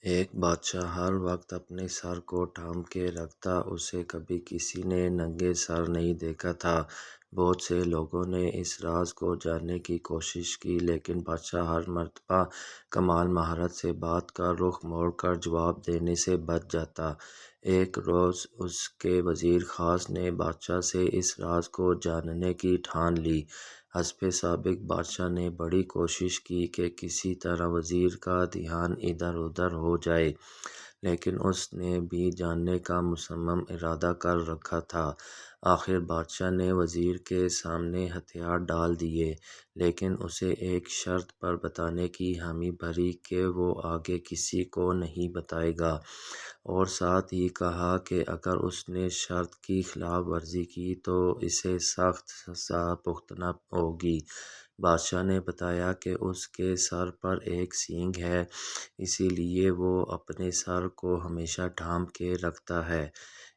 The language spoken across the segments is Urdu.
ایک بادشاہ ہر وقت اپنے سر کو تھام کے رکھتا، اسے کبھی کسی نے ننگے سر نہیں دیکھا تھا۔ بہت سے لوگوں نے اس راز کو جاننے کی کوشش کی، لیکن بادشاہ ہر مرتبہ کمال مہارت سے بات کا رخ موڑ کر جواب دینے سے بچ جاتا۔ ایک روز اس کے وزیر خاص نے بادشاہ سے اس راز کو جاننے کی ٹھان لی۔ حسب سابق بادشاہ نے بڑی کوشش کی کہ کسی طرح وزیر کا دھیان ادھر ادھر ہو جائے، لیکن اس نے بھی جاننے کا مصمم ارادہ کر رکھا تھا۔ آخر بادشاہ نے وزیر کے سامنے ہتھیار ڈال دیے، لیکن اسے ایک شرط پر بتانے کی حامی بھری کہ وہ آگے کسی کو نہیں بتائے گا، اور ساتھ ہی کہا کہ اگر اس نے شرط کی خلاف ورزی کی تو اسے سخت سزا بھگتنا ہوگی۔ بادشاہ نے بتایا کہ اس کے سر پر ایک سینگ ہے، اسی لیے وہ اپنے سر کو ہمیشہ ڈھانپ کے رکھتا ہے۔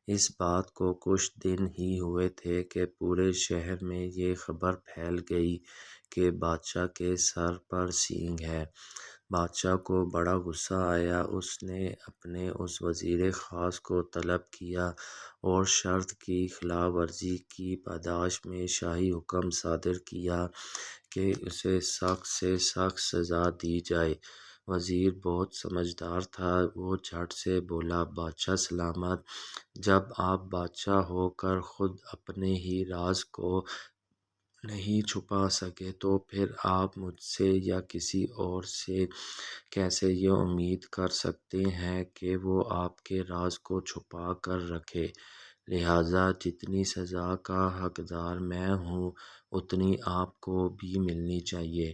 اس بات کو کچھ دن ہی ہوئے تھے کہ پورے شہر میں یہ خبر پھیل گئی کہ بادشاہ کے سر پر سینگ ہے۔ بادشاہ کو بڑا غصہ آیا۔ اس نے اپنے اس وزیر خاص کو طلب کیا اور شرط کی خلاف ورزی کی پاداش میں شاہی حکم صادر کیا کہ اسے سخت سے سخت سزا دی جائے۔ وزیر بہت سمجھدار تھا، وہ جھٹ سے بولا، بادشاہ سلامت، جب آپ بادشاہ ہو کر خود اپنے ہی راز کو نہیں چھپا سکے تو پھر آپ مجھ سے یا کسی اور سے کیسے یہ امید کر سکتے ہیں کہ وہ آپ کے راز کو چھپا کر رکھے؟ لہٰذا جتنی سزا کا حقدار میں ہوں اتنی آپ کو بھی ملنی چاہیے۔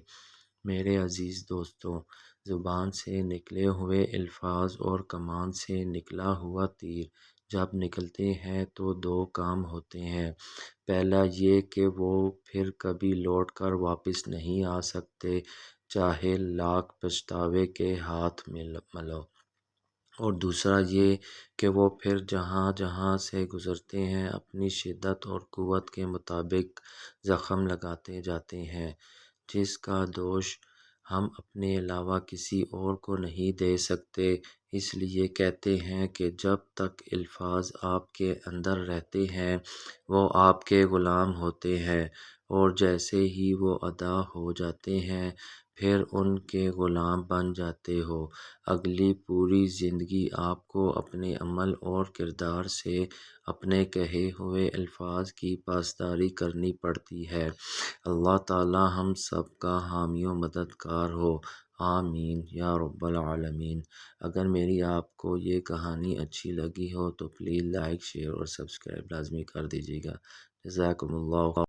میرے عزیز دوستو، زبان سے نکلے ہوئے الفاظ اور کمان سے نکلا ہوا تیر جب نکلتے ہیں تو دو کام ہوتے ہیں۔ پہلا یہ کہ وہ پھر کبھی لوٹ کر واپس نہیں آ سکتے، چاہے لاکھ پچھتاوے کے ہاتھ ملو، اور دوسرا یہ کہ وہ پھر جہاں جہاں سے گزرتے ہیں اپنی شدت اور قوت کے مطابق زخم لگاتے جاتے ہیں، جس کا دوش ہم اپنے علاوہ کسی اور کو نہیں دے سکتے۔ اس لیے کہتے ہیں کہ جب تک الفاظ آپ کے اندر رہتے ہیں وہ آپ کے غلام ہوتے ہیں، اور جیسے ہی وہ ادا ہو جاتے ہیں پھر ان کے غلام بن جاتے ہو۔ اگلی پوری زندگی آپ کو اپنے عمل اور کردار سے اپنے کہے ہوئے الفاظ کی پاسداری کرنی پڑتی ہے۔ اللہ تعالی ہم سب کا حامی و مددگار ہو، آمین یا رب العالمین۔ اگر میری آپ کو یہ کہانی اچھی لگی ہو تو پلیز لائک، شیئر اور سبسکرائب لازمی کر دیجیے گا۔ جزاکم اللہ۔